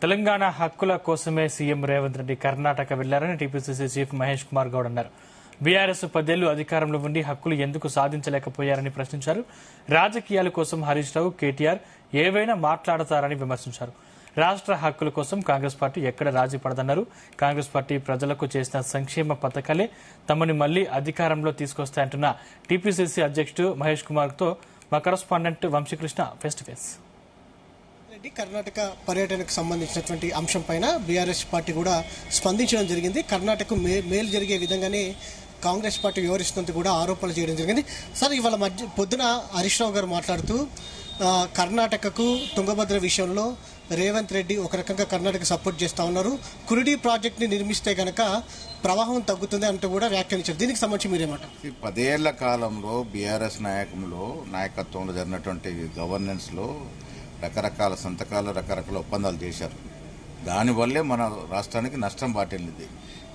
తెలంగాణ హక్కుల కోసమే సీఎం రేవంత్ రెడ్డి కర్ణాటక వెళ్లారని టీపీసీసీ చీఫ్ మహేష్ కుమార్ గౌడ్ అన్నారు. బీఆర్ఎస్ 10 ఏళ్లు అధికారంలో ఉండి హక్కులు ఎందుకు సాధించలేకపోయారని ప్రశ్నించారు. రాజకీయాల కోసం హరీష్ రావు, కేటీఆర్ ఏవైనా మాట్లాడతారని విమర్శించారు. రాష్ట్ర హక్కుల కోసం కాంగ్రెస్ పార్టీ ఎక్కడ రాజీ పడదన్నారు. కాంగ్రెస్ పార్టీ ప్రజలకు చేసిన సంక్షేమ పథకాలే తమని మళ్లీ అధికారంలో తీసుకొస్తాయంటున్న టీపీసీసీ అధ్యక్షుడు మహేష్ కుమార్ తో మా correspondent Vamshi Krishna face to face. Karnataka పర్యటనకు సంబంధించినటువంటి అంశం పైన బీఆర్ఎస్ పార్టీ కూడా స్పందించడం జరిగింది. కర్ణాటక మేలు జరిగే విధంగానే కాంగ్రెస్ పార్టీ వివరిస్తున్నట్టు కూడా ఆరోపణలు చేయడం జరిగింది. సార్, ఇవాళ పొద్దున హరీష్ రావు గారు మాట్లాడుతూ కర్ణాటకకు తుంగభద్ర విషయంలో రేవంత్ రెడ్డి ఒక రకంగా కర్ణాటక సపోర్ట్ చేస్తా ఉన్నారు. కురిడి ప్రాజెక్ట్ని నిర్మిస్తే కనుక ప్రవాహం తగ్గుతుంది అంటూ కూడా వ్యాఖ్యానించారు. దీనికి సంబంధించి మీరేమంటారు? 10 ఏళ్ల కాలంలో బీఆర్ఎస్ నాయకత్వంలో జరిగినటువంటి గవర్నెన్స్లో రకరకాల సంతకాలు, రకరకాల ఒప్పందాలు చేశారు. దానివల్లే మన రాష్ట్రానికి నష్టం వాటిల్లింది.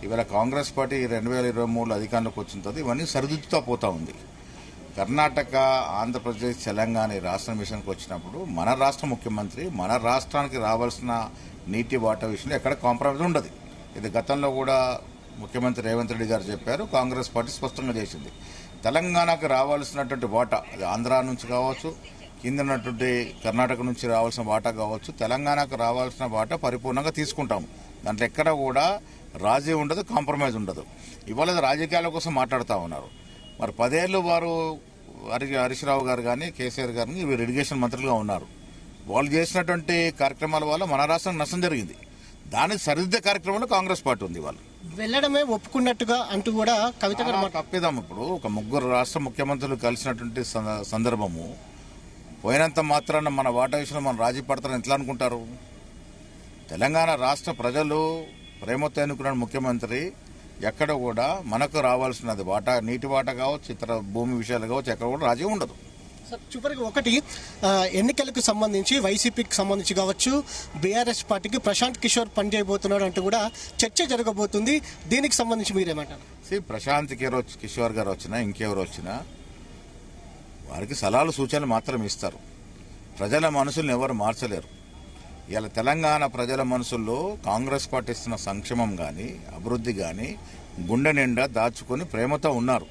ఇవాళ కాంగ్రెస్ పార్టీ 2023 అధికారంలోకి వచ్చిన తర్వాత ఇవన్నీ సరిదిద్దుతా పోతా ఉంది. కర్ణాటక, ఆంధ్రప్రదేశ్, తెలంగాణ రాష్ట్ర మిషన్కి వచ్చినప్పుడు మన రాష్ట్ర ముఖ్యమంత్రి మన రాష్ట్రానికి రావాల్సిన నీటి వాటా విషయంలో ఎక్కడ కాంప్రమైజ్ ఉండదు. ఇది గతంలో కూడా ముఖ్యమంత్రి రేవంత్ రెడ్డి గారు చెప్పారు. కాంగ్రెస్ పార్టీ స్పష్టంగా చేసింది. తెలంగాణకు రావాల్సినటువంటి వాటా, అది ఆంధ్ర నుంచి కావచ్చు, కింద ఉన్నటువంటి కర్ణాటక నుంచి రావాల్సిన వాటా కావచ్చు, తెలంగాణకు రావాల్సిన వాటా పరిపూర్ణంగా తీసుకుంటాం. దాంట్లో ఎక్కడ కూడా రాజీ ఉండదు, కాంప్రమైజ్ ఉండదు. ఇవాళ రాజకీయాల కోసం మాట్లాడుతూ ఉన్నారు. మరి 10 ఏళ్లు వారు హరీష్ రావు గారు కానీ, కేసీఆర్ గారు కానీ వీరు ఇరిగేషన్ మంత్రులుగా ఉన్నారు. వాళ్ళు చేసినటువంటి కార్యక్రమాల వల్ల మన రాష్ట్రం నష్టం జరిగింది. దానికి సరిదిద్దే కార్యక్రమంలో కాంగ్రెస్ పార్టీ ఉంది. వాళ్ళు వెళ్లడమే ఒప్పుకున్నట్టుగా అంటూ కూడా కవిత గారు తప్పిదాం. ఇప్పుడు ఒక 3 రాష్ట్ర ముఖ్యమంత్రులు కలిసినటువంటి సందర్భము పోయినంత మాత్రాన మన వాటా విషయంలో మనం రాజీ పడతారని ఎట్లా అనుకుంటారు? తెలంగాణ రాష్ట్ర ప్రజలు ప్రేమతో ఎన్నుకున్న ముఖ్యమంత్రి ఎక్కడ కూడా మనకు రావాల్సినది వాటా, నీటి వాటా కావచ్చు, ఇతర భూమి విషయాలు కావచ్చు, ఎక్కడ కూడా రాజీ ఉండదు. చివరికి ఒకటి, ఎన్నికలకు సంబంధించి వైసీపీకి సంబంధించి కావచ్చు, బీఆర్ఎస్ పార్టీకి ప్రశాంత్ కిషోర్ పనిచేయబోతున్నాడు అంటూ కూడా చర్చ జరగబోతుంది. దీనికి సంబంధించి మీరేమంటారు? ప్రశాంత్ కిషోర్ గారు వచ్చినా, ఇంకెవరు వచ్చినా వారికి సలహాలు, సూచనలు మాత్రం ఇస్తారు. ప్రజల మనసులను ఎవరు మార్చలేరు. ఇలా తెలంగాణ ప్రజల మనసుల్లో కాంగ్రెస్ పార్టీ ఇస్తున్న సంక్షేమం కానీ, అభివృద్ధి కానీ గుండె నిండా దాచుకొని ప్రేమతో ఉన్నారు.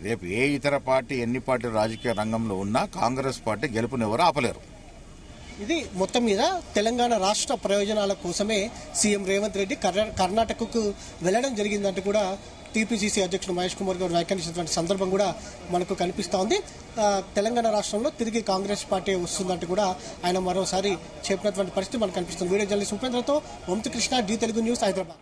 రేపు ఏ ఇతర పార్టీ, ఎన్ని పార్టీ రాజకీయ రంగంలో ఉన్నా కాంగ్రెస్ పార్టీ గెలుపుని ఎవరు ఆపలేరు. ఇది మొత్తం మీద తెలంగాణ రాష్ట్ర ప్రయోజనాల కోసమే సీఎం రేవంత్ రెడ్డి కర్ణాటకకు వెళ్లడం జరిగిందంటూ కూడా టీపీసీసీ అధ్యక్షుడు మహేష్ కుమార్ గారు వ్యాఖ్యానించినటువంటి సందర్భం కూడా మనకు కనిపిస్తూ ఉంది. తెలంగాణ రాష్ట్రంలో తిరిగి కాంగ్రెస్ పార్టీ వస్తుందంటూ కూడా ఆయన మరోసారి చెప్పినటువంటి పరిస్థితి మనకు కనిపిస్తుంది. వీడియో జర్నలిస్ట్ ఉపేంద్రతో వంశీకృష్ణ, జీ తెలుగు న్యూస్, హైదరాబాద్.